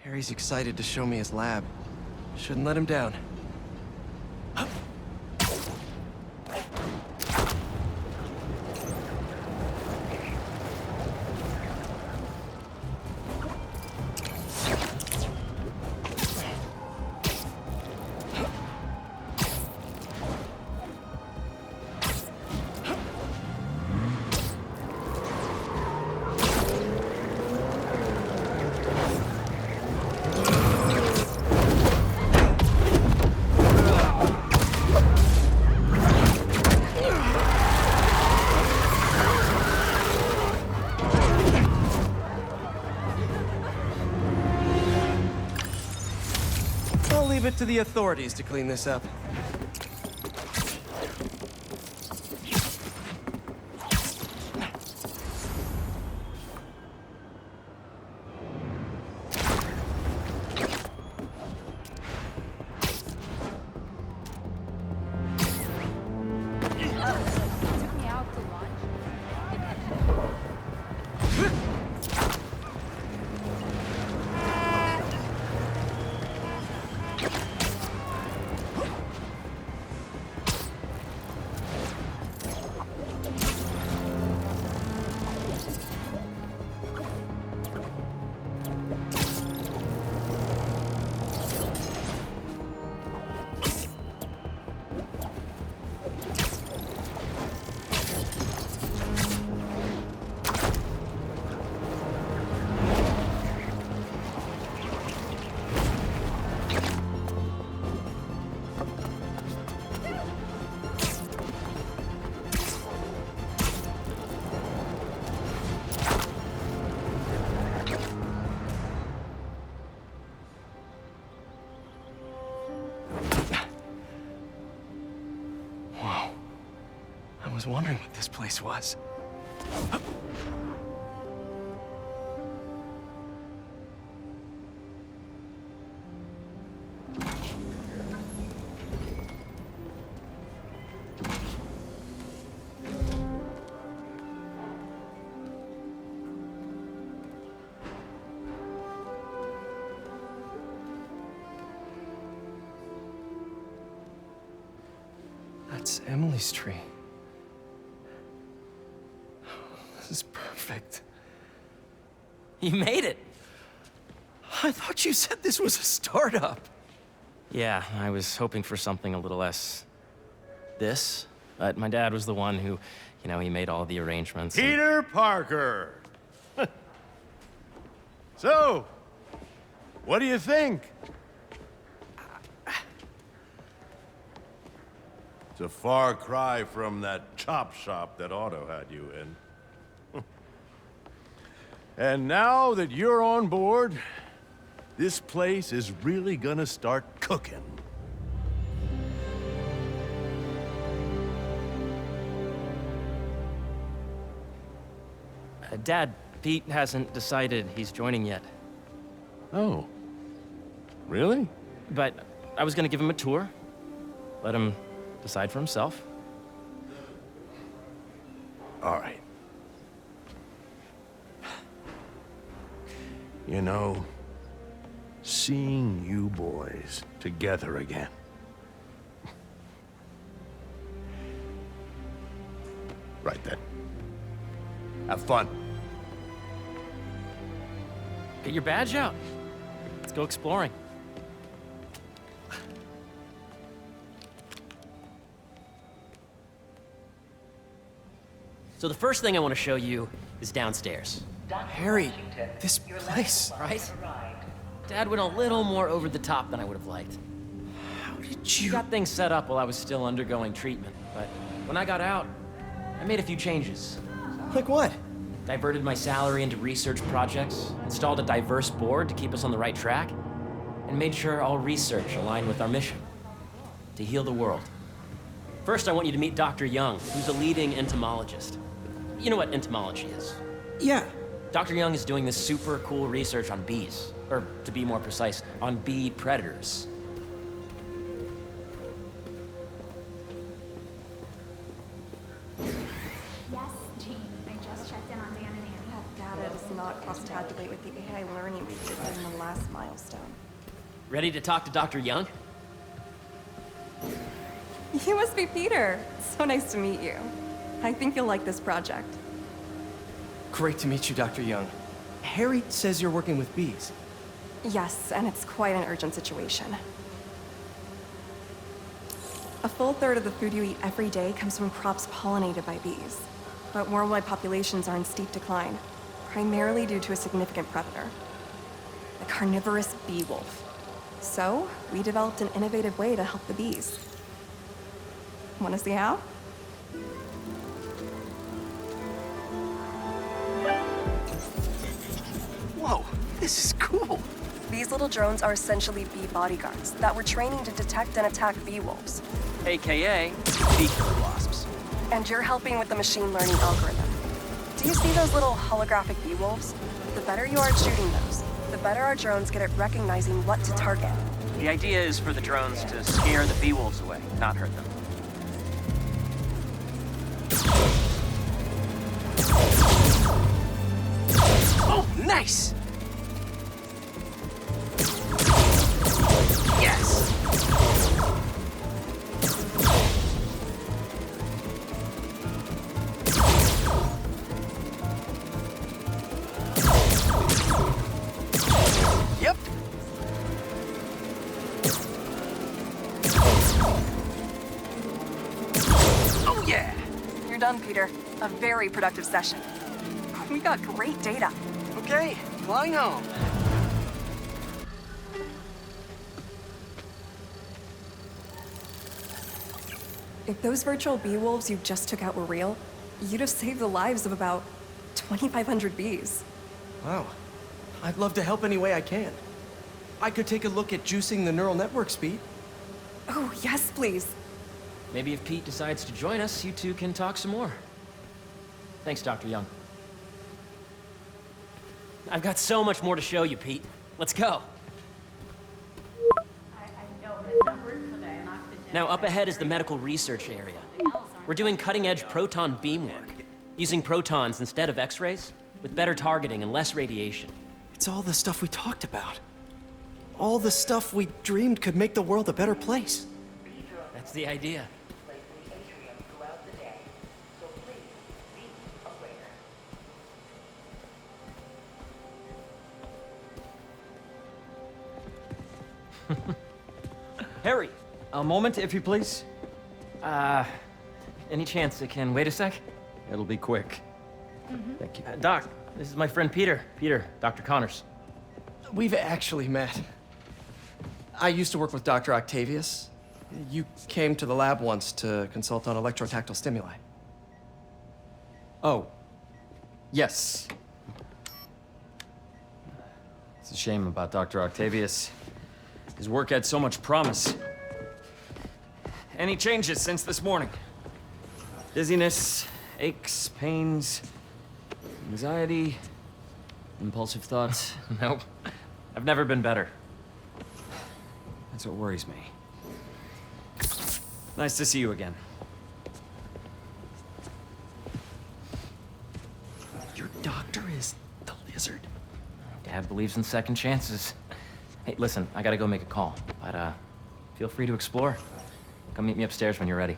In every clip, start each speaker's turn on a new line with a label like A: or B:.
A: Harry's excited to show me his lab. Shouldn't let him down. I'll leave it to the authorities to clean this up. I was wondering what this place was. That's Emily's tree. This is perfect.
B: You made it!
A: I thought you said this was a startup.
B: Yeah, I was hoping for something a little less... this. But my dad was the one who, he made all the arrangements.
C: Peter Parker! So, what do you think? It's a far cry from that chop shop that Otto had you in. And now that you're on board, this place is really gonna start cooking.
B: Dad, Pete hasn't decided he's joining yet.
C: Oh. Really?
B: But I was gonna give him a tour. Let him decide for himself.
C: All right. Seeing you boys together again. Right then. Have fun.
B: Get your badge out. Let's go exploring. So the first thing I want to show you is downstairs.
A: Harry, this place.
B: Right? Dad went a little more over the top than I would have liked.
A: How did
B: He
A: you...
B: got things set up while I was still undergoing treatment, but when I got out, I made a few changes.
A: Like what?
B: Diverted my salary into research projects, installed a diverse board to keep us on the right track, and made sure all research aligned with our mission, to heal the world. First, I want you to meet Dr. Young, who's a leading entomologist. You know what entomology is?
A: Yeah.
B: Dr. Young is doing this super cool research on bees, or to be more precise, on bee predators.
D: Yes, Jean. I just checked in on Dan and Annie. Got it. does not cross-tabulate with the AI learning we did in the last milestone.
B: Ready to talk to Dr. Young?
D: You must be Peter. So nice to meet you. I think you'll like this project.
E: Great to meet you, Dr. Young. Harry says you're working with bees.
D: Yes, and it's quite an urgent situation. A full third of the food you eat every day comes from crops pollinated by bees. But worldwide populations are in steep decline, primarily due to a significant predator, the carnivorous bee wolf. So, we developed an innovative way to help the bees. Want to see how?
A: Whoa, this is cool.
D: These little drones are essentially bee bodyguards that we're training to detect and attack bee wolves.
B: AKA bee killer wasps.
D: And you're helping with the machine learning algorithm. Do you see those little holographic bee wolves? The better you are at shooting those, the better our drones get at recognizing what to target.
B: The idea is for the drones to scare the bee wolves away, not hurt them.
A: Oh, nice! Yes! Yep. Oh, yeah!
D: You're done, Peter. A very productive session. We got great data.
A: Okay, flying home.
D: If those virtual bee wolves you just took out were real, you'd have saved the lives of about 2,500 bees.
E: Wow. I'd love to help any way I can. I could take a look at juicing the neural network speed.
D: Oh, yes, please.
B: Maybe if Pete decides to join us, you two can talk some more. Thanks, Dr. Young. I've got so much more to show you, Pete. Let's go. Now, up ahead is the medical research area. We're doing cutting-edge proton beam work, using protons instead of X-rays, with better targeting and less radiation.
E: It's all the stuff we talked about. All the stuff we dreamed could make the world a better place.
B: That's the idea.
F: Harry, a moment, if you please.
B: Any chance it can wait a sec?
F: It'll be quick. Thank you.
B: Doc, this is my friend Peter. Peter, Dr. Connors.
E: We've actually met. I used to work with Dr. Octavius. You came to the lab once to consult on electrotactile stimuli.
F: Oh, yes. It's a shame about Dr. Octavius. His work had so much promise. Any changes since this morning? Dizziness, aches, pains, anxiety, impulsive thoughts.
B: Nope. I've never been better.
F: That's what worries me. Nice to see you again.
E: Your doctor is the lizard.
B: Dad believes in second chances. Hey, listen, I gotta go make a call, but feel free to explore. Come meet me upstairs when you're ready.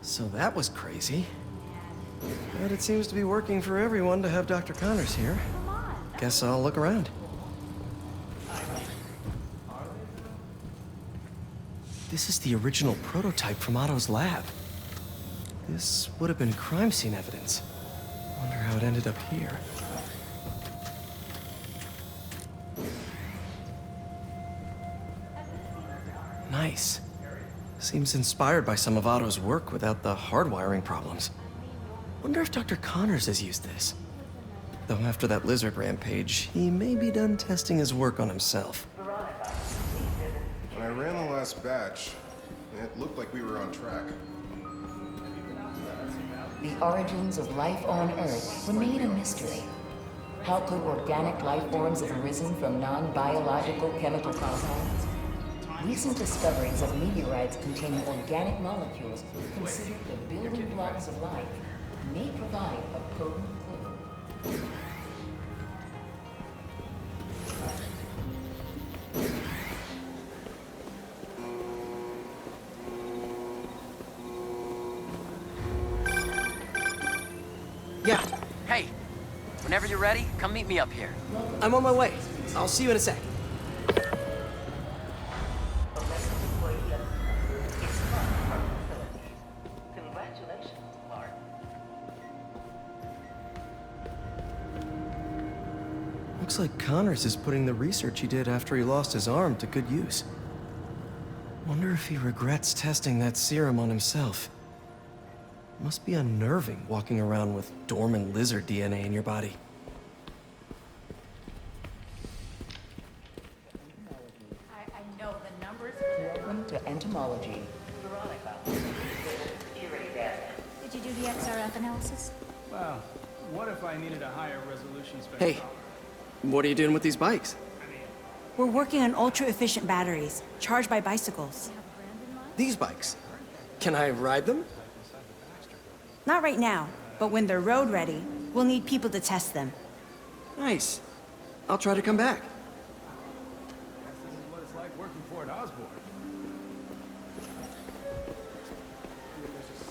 E: So that was crazy. But it seems to be working for everyone to have Dr. Connors here. Guess I'll look around. This is the original prototype from Otto's lab. This would have been crime scene evidence. Wonder how it ended up here. Nice. Seems inspired by some of Otto's work without the hardwiring problems. Wonder if Dr. Connors has used this. Though after that lizard rampage, he may be done testing his work on himself.
G: When I ran the last batch, it looked like we were on track.
H: The origins of life on Earth remain a mystery. How could organic life forms have arisen from non-biological chemical compounds? Recent discoveries of meteorites containing organic molecules considered the building blocks of life may provide a potent clue.
E: Yeah,
B: Hey, whenever you're ready, come meet me up here.
E: I'm on my way. I'll see you in a sec.
H: Congratulations, Mark.
E: Looks like Connors is putting the research he did after he lost his arm to good use. Wonder if he regrets testing that serum on himself. Must be unnerving walking around with dormant lizard DNA in your body.
H: I know the numbers. Welcome to entomology. Veronica.
I: Did you do the XRF analysis?
J: Well, what if I needed a higher resolution spectrometer?
E: Hey, what are you doing with these bikes?
I: We're working on ultra-efficient batteries, charged by bicycles.
E: These bikes? Can I ride them?
I: Not right now, but when they're road ready, we'll need people to test them.
E: Nice. I'll try to come back.
J: This is what it's like working for an Osborne.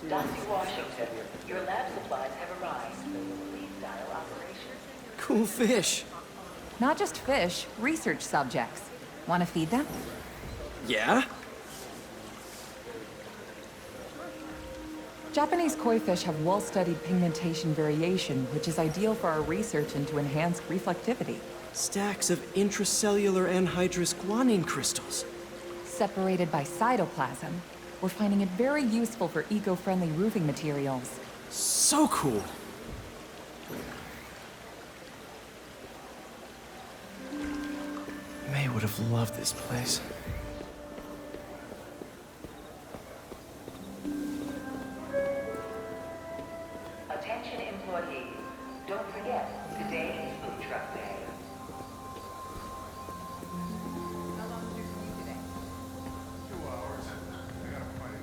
H: Dr. Washington, your lab supplies have arrived. Please dial operation.
E: Cool fish.
K: Not just fish, research subjects. Want to feed them?
E: Yeah?
K: Japanese koi fish have well-studied pigmentation variation, which is ideal for our research into enhanced reflectivity.
E: Stacks of intracellular anhydrous guanine crystals.
K: Separated by cytoplasm, we're finding it very useful for eco-friendly roofing materials.
E: So cool. May would have loved this place.
H: Attention employees. Don't forget, today is Food Truck Day.
G: How long did you commute today? 2 hours. I gotta find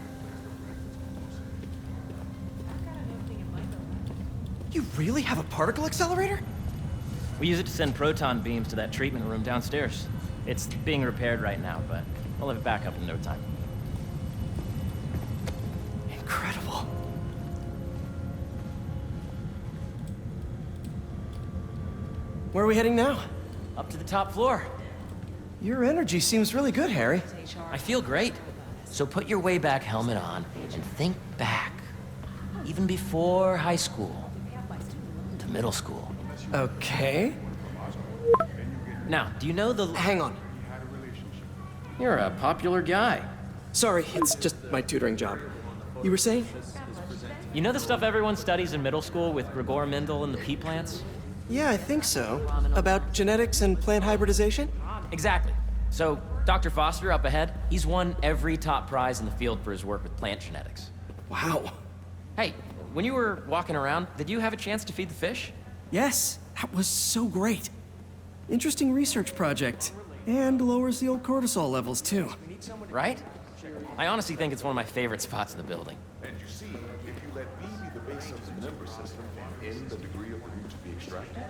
G: a
E: You really have a particle accelerator?
B: We use it to send proton beams to that treatment room downstairs. It's being repaired right now, but we'll have it back up in no time.
E: Incredible. Where are we heading now?
B: Up to the top floor.
E: Your energy seems really good, Harry.
B: I feel great. So put your way back helmet on and think back. Even before high school. To middle school.
E: Okay.
B: Now, do you know the...
E: Hang on.
B: You're a popular guy.
E: Sorry, it's just my tutoring job. You were saying?
B: You know the stuff everyone studies in middle school with Gregor Mendel and the pea plants?
E: Yeah, I think so. About genetics and plant hybridization?
B: Exactly. So, Dr. Foster up ahead, he's won every top prize in the field for his work with plant genetics.
E: Wow.
B: Hey, when you were walking around, did you have a chance to feed the fish?
E: Yes, that was so great. Interesting research project. And lowers the old cortisol levels, too.
B: Right? I honestly think it's one of my favorite spots in the building.
L: And you see, if you let B be the base of the member system and N the degree of the root to be extracted,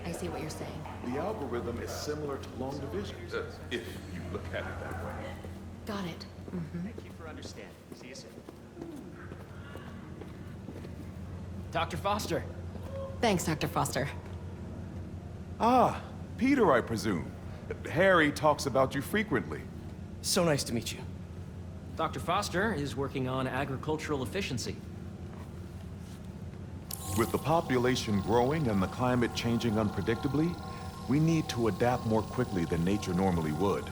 H: I see what you're saying.
L: the algorithm is similar to long division, if you look at it that way.
H: Got it.
J: Thank you for understanding. See you soon.
B: Dr. Foster.
K: Thanks, Dr. Foster.
L: Ah, Peter, I presume. Harry talks about you frequently.
E: So nice to meet you.
B: Dr. Foster is working on agricultural efficiency.
L: With the population growing and the climate changing unpredictably, we need to adapt more quickly than nature normally would.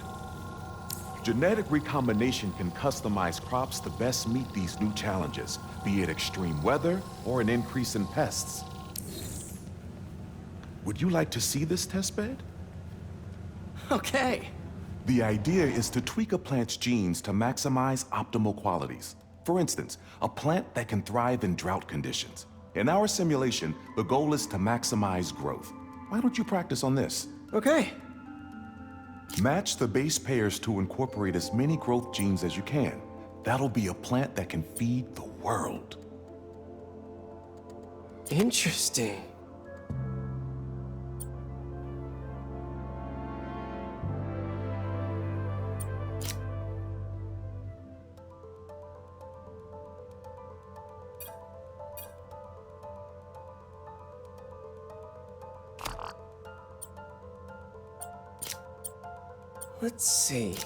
L: Genetic recombination can customize crops to best meet these new challenges, be it extreme weather or an increase in pests. Would you like to see this testbed?
E: Okay.
L: The idea is to tweak a plant's genes to maximize optimal qualities. For instance, a plant that can thrive in drought conditions. In our simulation, the goal is to maximize growth. Why don't you practice on this?
E: Okay.
L: Match the base pairs to incorporate as many growth genes as you can. That'll be a plant that can feed the world.
E: Interesting. Let's see.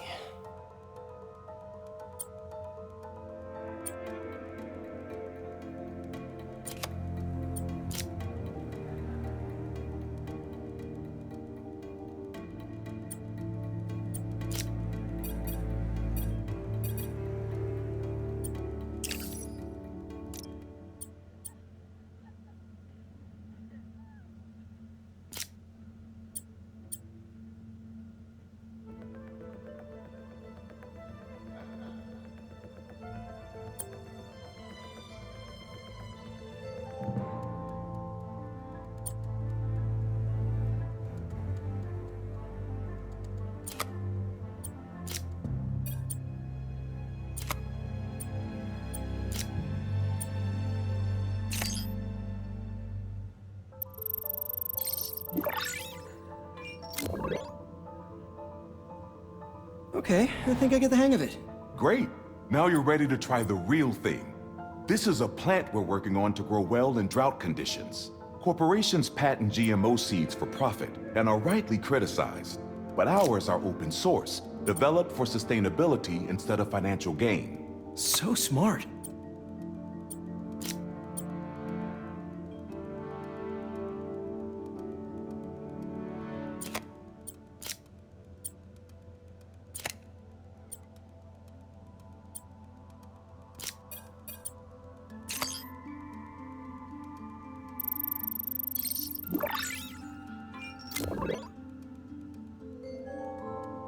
E: Okay, I think I get the hang of it.
L: Great. Now you're ready to try the real thing. This is a plant we're working on to grow well in drought conditions. Corporations patent GMO seeds for profit and are rightly criticized. But ours are open source, developed for sustainability instead of financial gain.
E: So smart.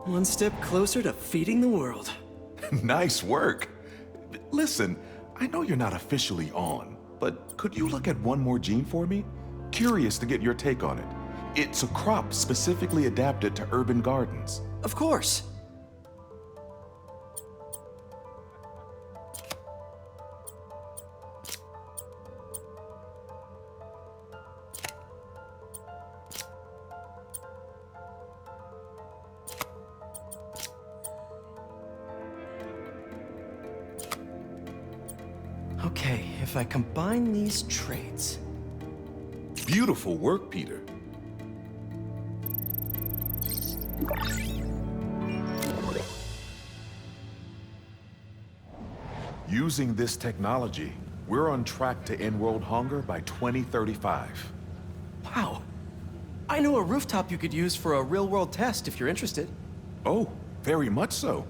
E: One step closer to feeding the world.
L: Nice work. Listen, I know you're not officially on, but could you look at one more gene for me? Curious to get your take on it. It's a crop specifically adapted to urban gardens.
E: Of course. Okay, if I combine these traits...
L: Beautiful work, Peter. Using this technology, we're on track to end world hunger by 2035.
E: Wow. I know a rooftop you could use for a real-world test if you're interested.
L: Oh, very much so.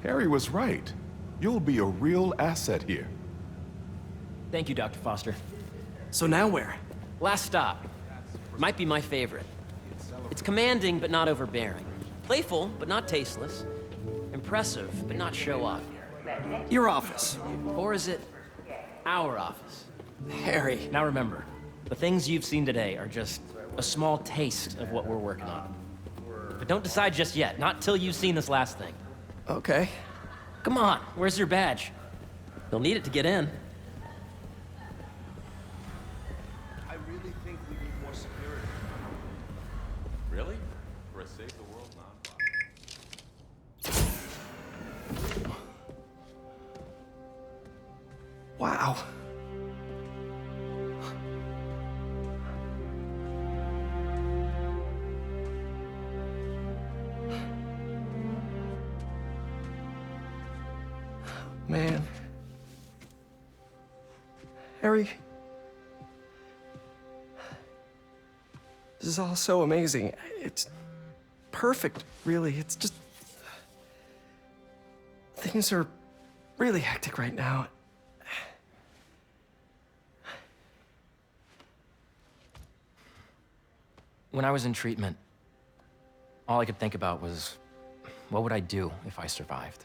L: Harry was right. You'll be a real asset here.
B: Thank you, Dr. Foster.
E: So now where?
B: Last stop. Might be my favorite. It's commanding, but not overbearing. Playful, but not tasteless. Impressive, but not show-off.
E: Your office.
B: Or is it our office?
E: Harry.
B: Now remember, the things you've seen today are just a small taste of what we're working on. But don't decide just yet, not till you've seen this last thing.
E: Okay.
B: Come on, where's your badge? You'll need it to get in.
J: I really think we need more security.
L: Really? For a Save the World nonprofit?
E: Wow. Man. Harry. This is all so amazing. It's perfect, really. It's just... Things are really hectic right now.
B: When I was in treatment, all I could think about was, what would I do if I survived?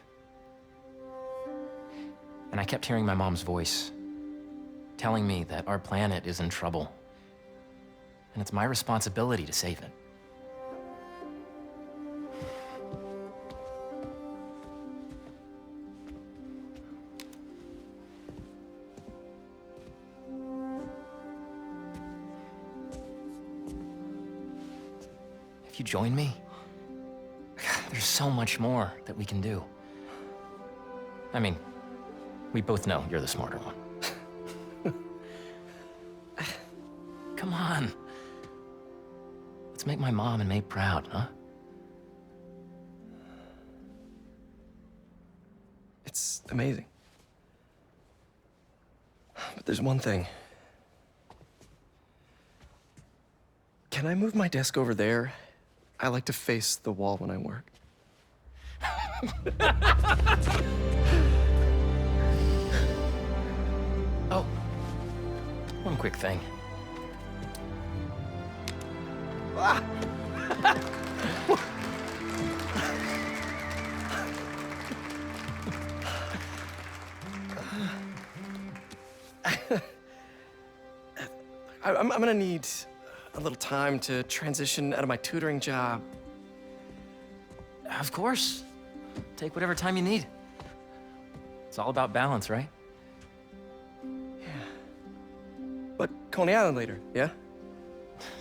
B: And I kept hearing my mom's voice, telling me that our planet is in trouble, and it's my responsibility to save it. you join me? There's so much more that we can do. I mean, we both know you're the smarter one. Come on. Let's make my mom and May proud, huh?
E: It's amazing. But there's one thing. Can I move my desk over there? I like to face the wall when I work.
B: Oh, one quick thing.
E: Ah! I'm gonna need a little time to transition out of my tutoring job.
B: Of course. Take whatever time you need. It's all about balance, right?
E: Yeah. But Coney Island later, yeah?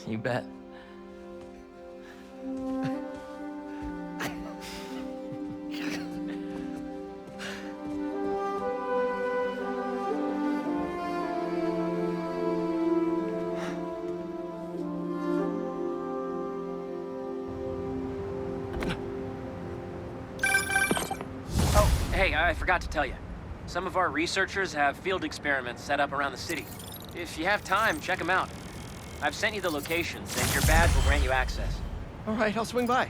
B: You bet. Hey, I forgot to tell you. Some of our researchers have field experiments set up around the city. If you have time, check them out. I've sent you the locations, and your badge will grant you access.
E: All right, I'll swing by.